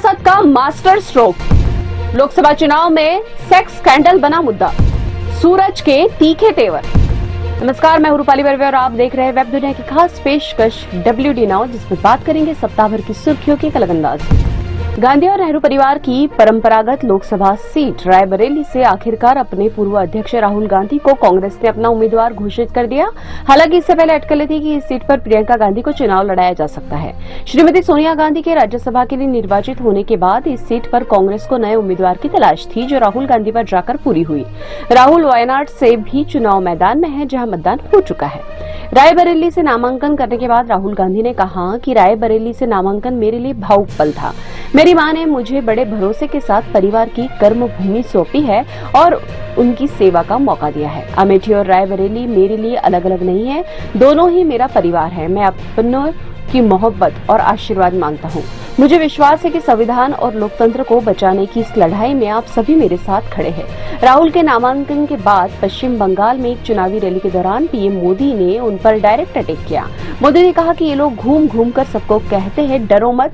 विरासत का master stroke. Lok Sabha चुनाव में सेक्स स्कैंडल बना मुद्दा, सूरज के तीखे तेवर। नमस्कार, मैं हूं रूपाली बर्वे और आप देख रहे हैं वेब दुनिया की खास पेशकश WD नाउ, जिसमें बात करेंगे सप्ताह भर की सुर्खियों की एक अलग अंदाज। गांधी और नेहरू परिवार की परंपरागत लोकसभा सीट रायबरेली से आखिरकार अपने पूर्व अध्यक्ष राहुल गांधी को कांग्रेस ने अपना उम्मीदवार घोषित कर दिया। हालांकि इससे पहले अटकलें थी कि इस सीट पर प्रियंका गांधी को चुनाव लड़ाया जा सकता है। श्रीमती सोनिया गांधी के राज्यसभा के लिए निर्वाचित होने के बाद इस सीट पर कांग्रेस को नए उम्मीदवार की तलाश थी, जो राहुल गांधी पर जाकर पूरी हुई। राहुल वायनाड से भी चुनाव मैदान में है, जहाँ मतदान हो चुका है। रायबरेली से नामांकन करने के बाद राहुल गांधी ने कहा कि रायबरेली से नामांकन मेरे लिए भावुक पल था। मेरी मां ने मुझे बड़े भरोसे के साथ परिवार की कर्म भूमि सौंपी है और उनकी सेवा का मौका दिया है। अमेठी और रायबरेली मेरे लिए अलग अलग नहीं है, दोनों ही मेरा परिवार है। मैं अपनों की मोहब्बत और आशीर्वाद मांगता हूँ। मुझे विश्वास है कि संविधान और लोकतंत्र को बचाने की इस लड़ाई में आप सभी मेरे साथ खड़े हैं। राहुल के नामांकन के बाद पश्चिम बंगाल में एक चुनावी रैली के दौरान पीएम मोदी ने उन पर डायरेक्ट अटैक किया। मोदी ने कहा कि ये लोग घूम घूम कर सबको कहते हैं डरो मत,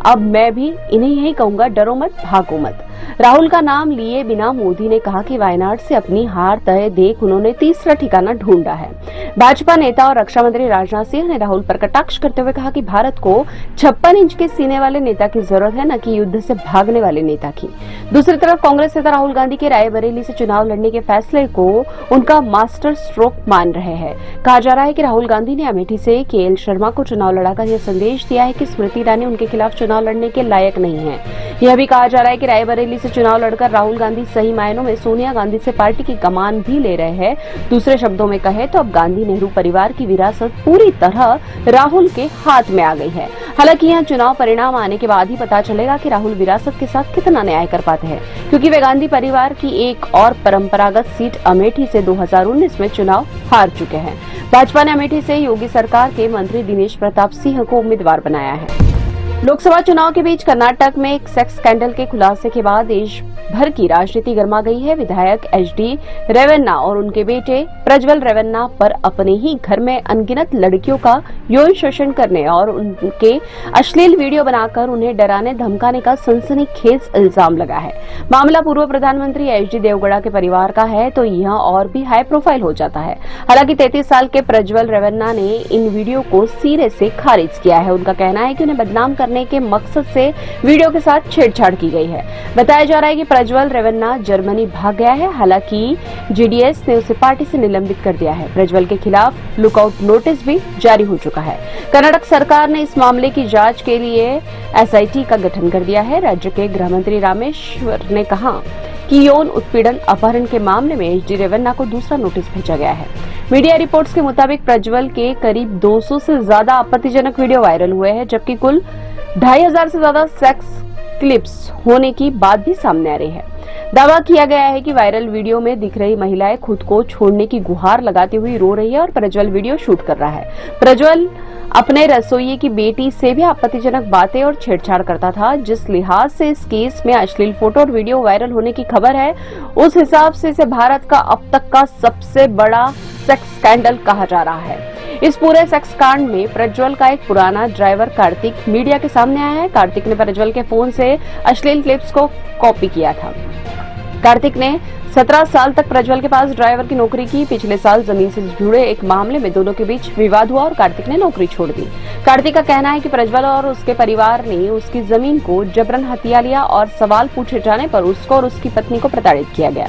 अब मैं भी इन्हें यही कहूंगा, डरो मत, भागो मत। राहुल का नाम लिए बिना मोदी ने कहा कि वायनाड से अपनी हार तय देख उन्होंने तीसरा ठिकाना ढूंढा है। भाजपा नेता और रक्षा मंत्री राजनाथ सिंह ने राहुल पर कटाक्ष करते हुए कहा कि भारत को 56 इंच के सीने वाले नेता की जरूरत है, न कि युद्ध से भागने वाले नेता की। दूसरी तरफ कांग्रेस नेता राहुल गांधी के रायबरेली से चुनाव लड़ने के फैसले को उनका मास्टर स्ट्रोक मान रहे हैं। कहा जा रहा है कि राहुल गांधी ने अमेठी से KL शर्मा को चुनाव लड़ाकर यह संदेश दिया है कि स्मृति ईरानी उनके खिलाफ चुनाव लड़ने के लायक नहीं है। यह भी कहा जा रहा है कि रायबरेली से चुनाव लड़कर राहुल गांधी सही मायनों में सोनिया गांधी से पार्टी की कमान भी ले रहे हैं। दूसरे शब्दों में कहे तो अब गांधी नेहरू परिवार की विरासत पूरी तरह राहुल के हाथ में आ गई है। हालांकि यह चुनाव परिणाम आने के बाद ही पता चलेगा कि राहुल विरासत के साथ कितना न्याय कर पाते हैं, क्योंकि वे गांधी परिवार की एक और परंपरागत सीट अमेठी से 2019 में चुनाव हार चुके हैं। भाजपा ने अमेठी से योगी सरकार के मंत्री दिनेश प्रताप सिंह को उम्मीदवार बनाया है। लोकसभा चुनाव के बीच कर्नाटक में एक सेक्स स्कैंडल के खुलासे के बाद देश भर की राजनीति गर्मा गई है। विधायक HD रेवन्ना और उनके बेटे प्रज्वल रेवन्ना पर अपने ही घर में अनगिनत लड़कियों का यौन शोषण करने और उनके अश्लील वीडियो बनाकर उन्हें डराने धमकाने का सनसनीखेज इल्जाम लगा है। मामला पूर्व प्रधानमंत्री HD देवगौड़ा के परिवार का है, तो यह और भी हाई प्रोफाइल हो जाता है। हालांकि 33 साल के प्रज्वल रेवन्ना ने इन वीडियो को सिरे से खारिज किया है। उनका कहना है कि उन्हें बदनाम करने के मकसद से वीडियो के साथ छेड़छाड़ की गई है। बताया जा रहा है कि प्रज्वल रेवन्ना जर्मनी भाग गया है। हालांकि JDS ने उसे पार्टी से निलंबित कर दिया है। प्रज्वल के खिलाफ लुकआउट नोटिस भी जारी हो चुका है। कर्नाटक सरकार ने इस मामले की जांच के लिए SIT का गठन कर दिया है। राज्य के गृह मंत्री रामेश्वर ने कहा कि यौन उत्पीड़न अपहरण के मामले में HD रेवन्ना को दूसरा नोटिस भेजा गया है। मीडिया रिपोर्ट्स के मुताबिक प्रज्वल के करीब 200 से ज्यादा आपत्तिजनक वीडियो वायरल हुए हैं, जबकि कुल 2500 से ज्यादा सेक्स क्लिप्स होने की बात भी सामने आ रही है। दावा किया गया है कि वायरल वीडियो में दिख रही महिलाएं खुद को छोड़ने की गुहार लगाती हुई रो रही है और प्रज्वल वीडियो शूट कर रहा है। प्रज्वल अपने रसोइये की बेटी से भी आपत्तिजनक बातें और छेड़छाड़ करता था। जिस लिहाज से इस केस में अश्लील फोटो और वीडियो वायरल होने की खबर है, उस हिसाब से इसे भारत का अब तक का सबसे बड़ा सेक्स स्कैंडल कहा जा रहा है। इस पूरे सेक्स कांड में प्रज्वल का एक पुराना ड्राइवर कार्तिक मीडिया के सामने आया है। कार्तिक ने प्रज्वल के फोन से अश्लील क्लिप्स को कॉपी किया था। कार्तिक ने 17 साल तक प्रज्वल के पास ड्राइवर की नौकरी की। पिछले साल जमीन से जुड़े एक मामले में दोनों के बीच विवाद हुआ और कार्तिक ने नौकरी छोड़ दी। कार्तिक का कहना है कि प्रज्वल और उसके परिवार ने उसकी जमीन को जबरन हथिया लिया और सवाल पूछे जाने पर उसको और उसकी पत्नी को प्रताड़ित किया गया।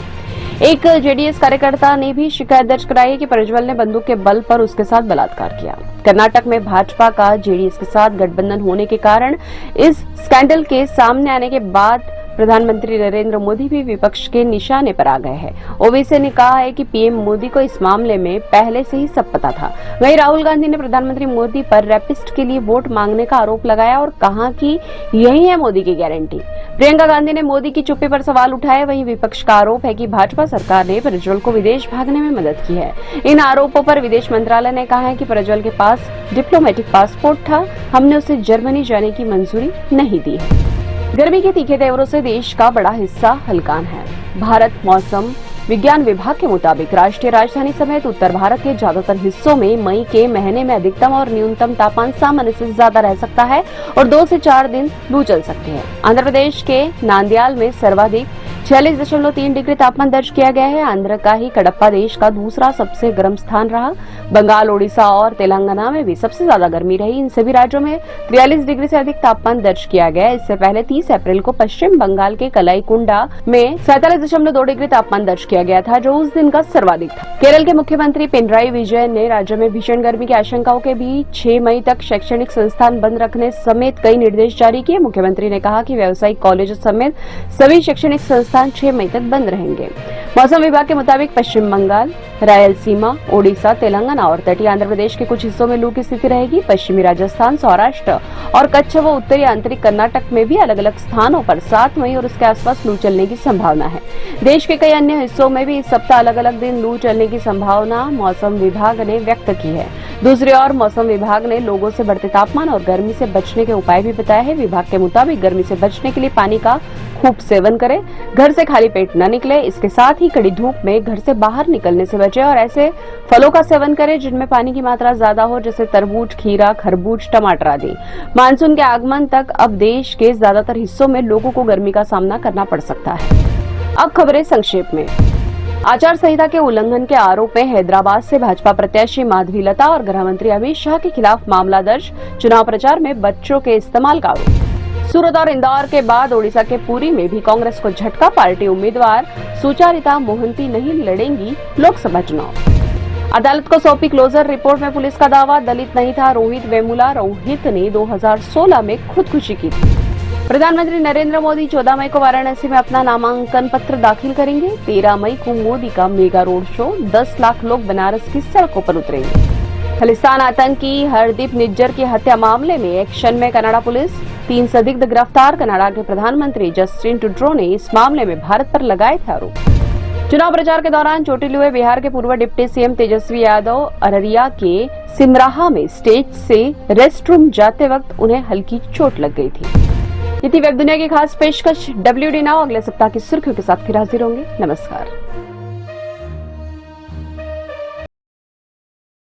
एक JDS कार्यकर्ता ने भी शिकायत दर्ज कराई है कि प्रज्वल ने बंदूक के बल पर उसके साथ बलात्कार किया। कर्नाटक में भाजपा का JDS के साथ गठबंधन होने के कारण इस स्कैंडल के सामने आने के बाद प्रधानमंत्री नरेंद्र मोदी भी विपक्ष के निशाने पर आ गए हैं। ओवैसी ने कहा है कि PM मोदी को इस मामले में पहले से ही सब पता था। वहीं राहुल गांधी ने प्रधानमंत्री मोदी पर रैपिस्ट के लिए वोट मांगने का आरोप लगाया और कहा कि यही है मोदी की गारंटी। प्रियंका गांधी ने मोदी की चुप्पी पर सवाल उठाए। वहीं विपक्ष का आरोप है कि भाजपा सरकार ने प्रज्वल को विदेश भागने में मदद की है। इन आरोपों पर विदेश मंत्रालय ने कहा है कि प्रज्वल के पास डिप्लोमेटिक पासपोर्ट था, हमने उसे जर्मनी जाने की मंजूरी नहीं दी है। गर्मी के तीखे तेवरों से देश का बड़ा हिस्सा हलकान है। भारत मौसम विज्ञान विभाग के मुताबिक राष्ट्रीय राजधानी समेत उत्तर भारत के ज्यादातर हिस्सों में मई के महीने में अधिकतम और न्यूनतम तापमान सामान्य से ज्यादा रह सकता है और 2 से 4 दिन लू चल सकती है। आंध्र प्रदेश के नांदयाल में सर्वाधिक 46.3 डिग्री तापमान दर्ज किया गया है। आंध्र का ही कडप्पा देश का दूसरा सबसे गर्म स्थान रहा। बंगाल, ओडिशा और तेलंगाना में भी सबसे ज्यादा गर्मी रही। इन सभी राज्यों में 43 डिग्री से अधिक तापमान दर्ज किया गया। इससे पहले 30 अप्रैल को पश्चिम बंगाल के कलाईकुंडा में 47.2 डिग्री तापमान दर्ज किया गया था, जो उस दिन का सर्वाधिक था। केरल के मुख्यमंत्री पिनराई विजयन ने राज्य में भीषण गर्मी की आशंकाओं के बीच 6 मई तक शैक्षणिक संस्थान बंद रखने समेत कई निर्देश जारी किए। मुख्यमंत्री ने कहा कि व्यावसायिक कॉलेज समेत सभी शैक्षणिक संस्थान 6 मई तक बंद रहेंगे। मौसम विभाग के मुताबिक पश्चिम बंगाल, रायलसीमा, ओडिशा, तेलंगाना और तटीय आंध्र प्रदेश के कुछ हिस्सों में लू की स्थिति रहेगी। पश्चिमी राजस्थान, सौराष्ट्र और कच्छ व उत्तरी आंतरिक कर्नाटक में भी अलग अलग स्थानों पर 7 मई और उसके आसपास लू चलने की संभावना है। देश के कई अन्य हिस्सों में भी इस सप्ताह अलग अलग दिन लू चलने की संभावना मौसम विभाग ने व्यक्त की है। दूसरी ओर मौसम विभाग ने लोगों से बढ़ते तापमान और गर्मी से बचने के उपाय भी बताए हैं। विभाग के मुताबिक गर्मी से बचने के लिए पानी का खूब सेवन करें, घर से खाली पेट न निकले। इसके साथ ही कड़ी धूप में घर से बाहर निकलने से बचे और ऐसे फलों का सेवन करें जिनमें पानी की मात्रा ज्यादा हो, जैसे तरबूज, खीरा, खरबूज, टमाटर आदि। मानसून के आगमन तक अब देश के ज्यादातर हिस्सों में लोगों को गर्मी का सामना करना पड़ सकता है। अब खबरें संक्षेप में। आचार संहिता के उल्लंघन के आरोप में हैदराबाद से भाजपा प्रत्याशी माधवी लता और गृह मंत्री अमित शाह के खिलाफ मामला दर्ज। चुनाव प्रचार में बच्चों के इस्तेमाल का आरोप। सूरत और इंदौर के बाद ओडिशा के पुरी में भी कांग्रेस को झटका। पार्टी उम्मीदवार सुचारिता मोहंती नहीं लड़ेंगी लोकसभा चुनाव। अदालत को सौंपी क्लोजर रिपोर्ट में पुलिस का दावा, दलित नहीं था रोहित वेमुला। रोहित ने 2016 में खुदकुशी की थी। प्रधानमंत्री नरेंद्र मोदी 14 मई को वाराणसी में अपना नामांकन पत्र दाखिल करेंगे। 13 मई को मोदी का मेगा रोड शो। 10 लाख लोग बनारस की सड़कों पर उतरेंगे। खालिस्तान आतंकी हरदीप निज्जर की हत्या मामले में एक्शन में कनाडा पुलिस। 3 संदिग्ध गिरफ्तार। कनाडा के प्रधानमंत्री जस्टिन ट्रूडो ने इस मामले में भारत पर लगाए थे आरोप। चुनाव प्रचार के दौरान चोटिल हुए बिहार के पूर्व डिप्टी सीएम तेजस्वी यादव। अररिया के सिमराहा में स्टेज से रेस्टरूम जाते वक्त उन्हें हल्की चोट लग गई थी। ये थी वेब दुनिया की खास पेशकश WD नाउ। अगले सप्ताह की सुर्खियों के साथ फिर हाजिर होंगे। नमस्कार।